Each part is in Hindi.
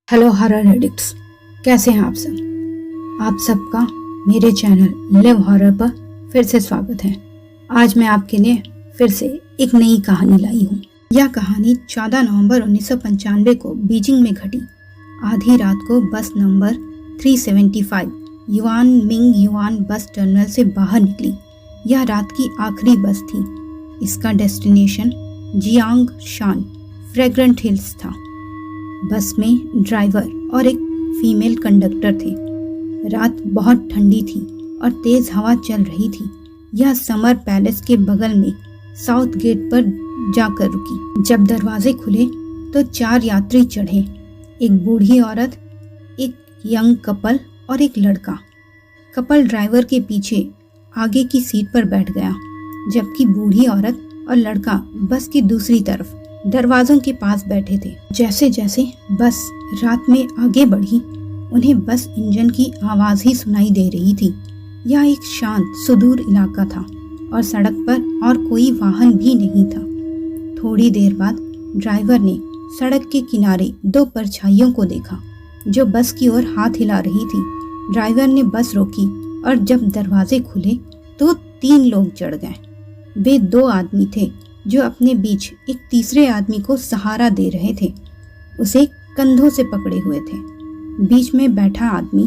हेलो हॉरर एडिक्ट्स, कैसे हैं आप सब। आप सबका मेरे चैनल लिव हॉरर पर फिर से स्वागत है। आज मैं आपके लिए फिर से एक नई कहानी लाई हूँ। यह कहानी 14 नवंबर 1995 को बीजिंग में घटी। आधी रात को बस number 375 yuan Ming yuan bus terminal से बाहर निकली। यह रात की आखिरी बस थी। इसका डेस्टिनेशन जियांग शान फ्रेग्रेंट हिल्स था। बस में ड्राइवर और एक फीमेल कंडक्टर थे। रात बहुत ठंडी थी और तेज हवा चल रही थी। यह समर पैलेस के बगल में साउथ गेट पर जाकर रुकी। जब दरवाजे खुले तो 4 यात्री चढ़े। एक बूढ़ी औरत, एक यंग कपल और एक लड़का। कपल ड्राइवर के पीछे आगे की सीट पर बैठ गया, जबकि बूढ़ी औरत और लड़का बस की दूसरी तरफ दरवाजों के पास बैठे थे। जैसे जैसे बस रात में आगे बढ़ी, उन्हें बस इंजन की आवाज ही सुनाई दे रही थी। यह एक शांत सुदूर इलाका था और सड़क पर और कोई वाहन भी नहीं था। थोड़ी देर बाद ड्राइवर ने सड़क के किनारे 2 परछाइयों को देखा जो बस की ओर हाथ हिला रही थी। ड्राइवर ने बस रोकी और जब दरवाजे खुले तो 3 लोग चढ़ गए। वे 2 आदमी थे जो अपने बीच एक तीसरे आदमी को सहारा दे रहे थे। उसे कंधों से पकड़े हुए थे। बीच में बैठा आदमी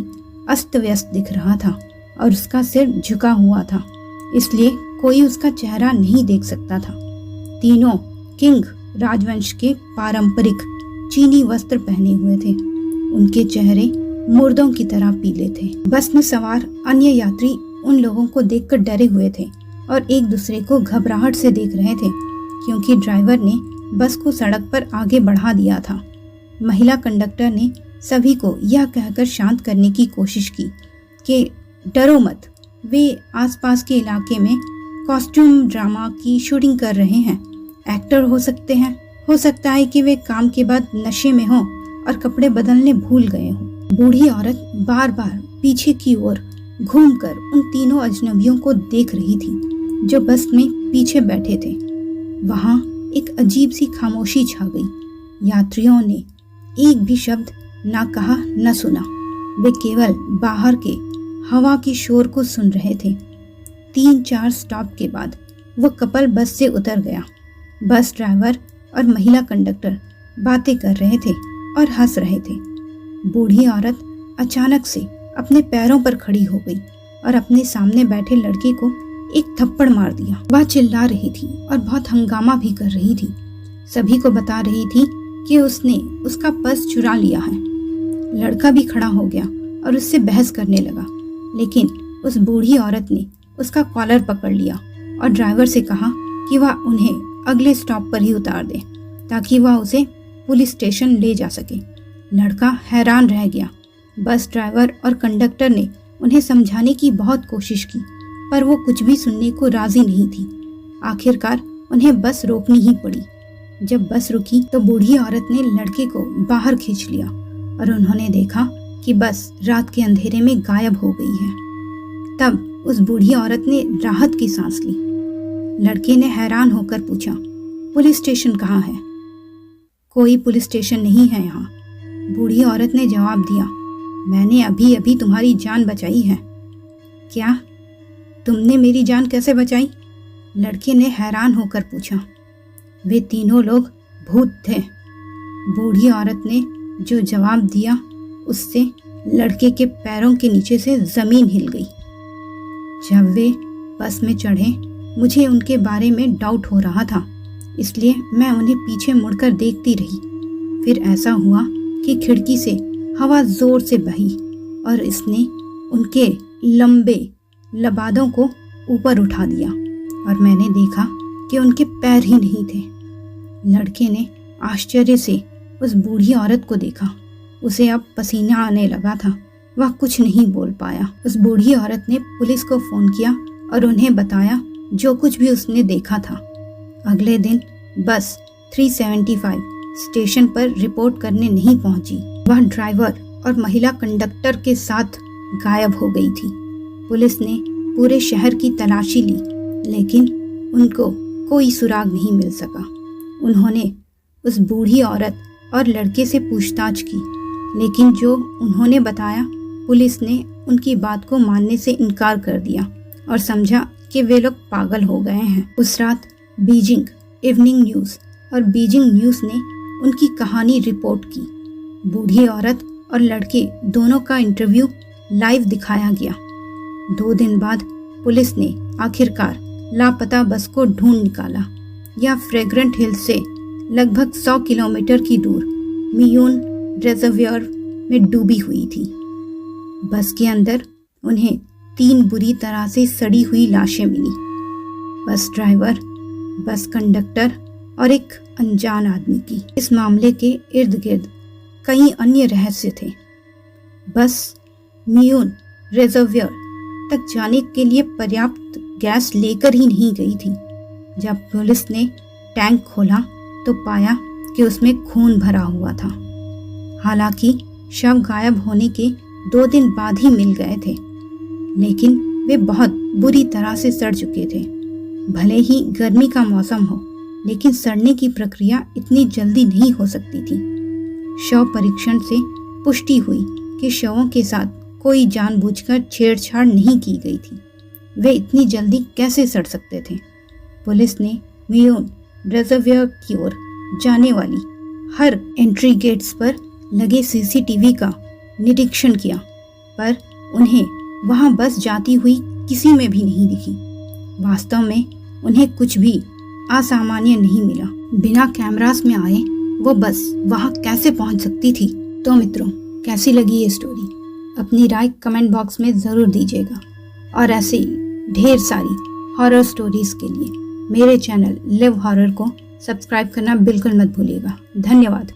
अस्त व्यस्त दिख रहा था और उसका सिर झुका हुआ था, इसलिए कोई उसका चेहरा नहीं देख सकता था। तीनों किंग राजवंश के पारंपरिक चीनी वस्त्र पहने हुए थे। उनके चेहरे मुर्दों की तरह पीले थे। बस में सवार अन्य यात्री उन लोगों को देखकर डरे हुए थे और एक दूसरे को घबराहट से देख रहे थे, क्योंकि ड्राइवर ने बस को सड़क पर आगे बढ़ा दिया था। महिला कंडक्टर ने सभी को यह कहकर शांत करने की कोशिश की कि डरो मत, वे आसपास के इलाके में कॉस्ट्यूम ड्रामा की शूटिंग कर रहे हैं। एक्टर हो सकते हैं, हो सकता है कि वे काम के बाद नशे में हों और कपड़े बदलने भूल गए हों। बूढ़ी औरत बार बार पीछे की ओर घूमकर उन तीनों अजनबियों को देख रही थी जो बस में पीछे बैठे थे। वहां एक अजीब सी खामोशी छा गई। यात्रियों ने एक भी शब्द ना कहा न सुना। वे केवल बाहर के हवा की शोर को सुन रहे थे। 3-4 स्टॉप के बाद वह कपल बस से उतर गया। बस ड्राइवर और महिला कंडक्टर बातें कर रहे थे और हंस रहे थे। बूढ़ी औरत अचानक से अपने पैरों पर खड़ी हो गई और अपने सामने बैठे लड़के को एक थप्पड़ मार दिया। वह चिल्ला रही थी और बहुत हंगामा भी कर रही थी। सभी को बता रही थी कि उसने उसका पर्स चुरा लिया है। लड़का भी खड़ा हो गया और उससे बहस करने लगा, लेकिन उस बूढ़ी औरत ने उसका कॉलर पकड़ लिया और ड्राइवर से कहा कि वह उन्हें अगले स्टॉप पर ही उतार दे ताकि वह उसे पुलिस स्टेशन ले जा सके। लड़का हैरान रह गया। बस ड्राइवर और कंडक्टर ने उन्हें समझाने की बहुत कोशिश की, पर वो कुछ भी सुनने को राजी नहीं थी। आखिरकार उन्हें बस रोकनी ही पड़ी। जब बस रुकी तो बूढ़ी औरत ने लड़के को बाहर खींच लिया और उन्होंने देखा कि बस रात के अंधेरे में गायब हो गई है। तब उस बूढ़ी औरत ने राहत की सांस ली। लड़के ने हैरान होकर पूछा, पुलिस स्टेशन कहाँ है? कोई पुलिस स्टेशन नहीं है यहाँ। बूढ़ी औरत ने जवाब दिया, मैंने अभी अभी तुम्हारी जान बचाई है। क्या? तुमने मेरी जान कैसे बचाई? लड़के ने हैरान होकर पूछा। वे तीनों लोग भूत थे। बूढ़ी औरत ने जो जवाब दिया उससे लड़के के पैरों के नीचे से जमीन हिल गई। जब वे बस में चढ़े, मुझे उनके बारे में डाउट हो रहा था, इसलिए मैं उन्हें पीछे मुड़कर देखती रही। फिर ऐसा हुआ कि खिड़की से हवा जोर से बही और इसने उनके लंबे लबादों को ऊपर उठा दिया और मैंने देखा कि उनके पैर ही नहीं थे। लड़के ने आश्चर्य से उस बूढ़ी औरत को देखा। उसे अब पसीना आने लगा था। वह कुछ नहीं बोल पाया। उस बूढ़ी औरत ने पुलिस को फोन किया और उन्हें बताया जो कुछ भी उसने देखा था। अगले दिन बस 375 स्टेशन पर रिपोर्ट करने नहीं पहुंची। वह ड्राइवर और महिला कंडक्टर के साथ गायब हो गई थी। पुलिस ने पूरे शहर की तलाशी ली, लेकिन उनको कोई सुराग नहीं मिल सका। उन्होंने उस बूढ़ी औरत और लड़के से पूछताछ की, लेकिन जो उन्होंने बताया, पुलिस ने उनकी बात को मानने से इनकार कर दिया और समझा कि वे लोग पागल हो गए हैं। उस रात बीजिंग इवनिंग न्यूज़ और बीजिंग न्यूज़ ने उनकी कहानी रिपोर्ट की। बूढ़ी औरत और लड़के दोनों का इंटरव्यू लाइव दिखाया गया। 2 दिन बाद पुलिस ने आखिरकार लापता बस को ढूंढ निकाला। यह फ्रेग्रेंट हिल से लगभग 100 किलोमीटर की दूर मियोन रिजर्वायर में डूबी हुई थी। बस के अंदर उन्हें 3 बुरी तरह से सड़ी हुई लाशें मिली। बस ड्राइवर, बस कंडक्टर और एक अनजान आदमी की। इस मामले के इर्द गिर्द कई अन्य रहस्य थे। बस मियोन रिजर्वायर तक जाने के लिए पर्याप्त गैस लेकर ही नहीं गई थी। जब पुलिस ने टैंक खोला तो पाया कि उसमें खून भरा हुआ था। हालांकि शव गायब होने के 2 दिन बाद ही मिल गए थे, लेकिन वे बहुत बुरी तरह से सड़ चुके थे। भले ही गर्मी का मौसम हो, लेकिन सड़ने की प्रक्रिया इतनी जल्दी नहीं हो सकती थी। शव परीक्षण से पुष्टि हुई कि शवों के साथ कोई जानबूझकर छेड़छाड़ नहीं की गई थी। वे इतनी जल्दी कैसे सड़ सकते थे? पुलिस ने मियोन रिजर्वायर की ओर जाने वाली हर एंट्री गेट्स पर लगे सीसीटीवी का निरीक्षण किया, पर उन्हें वहां बस जाती हुई किसी में भी नहीं दिखी। वास्तव में उन्हें कुछ भी असामान्य नहीं मिला। बिना कैमरास में आए वो बस वहां कैसे पहुंच सकती थी? तो मित्रों, कैसी लगी ये स्टोरी? अपनी राय कमेंट बॉक्स में ज़रूर दीजिएगा। और ऐसे ही ढेर सारी हॉरर स्टोरीज के लिए मेरे चैनल लिव हॉरर को सब्सक्राइब करना बिल्कुल मत भूलिएगा। धन्यवाद।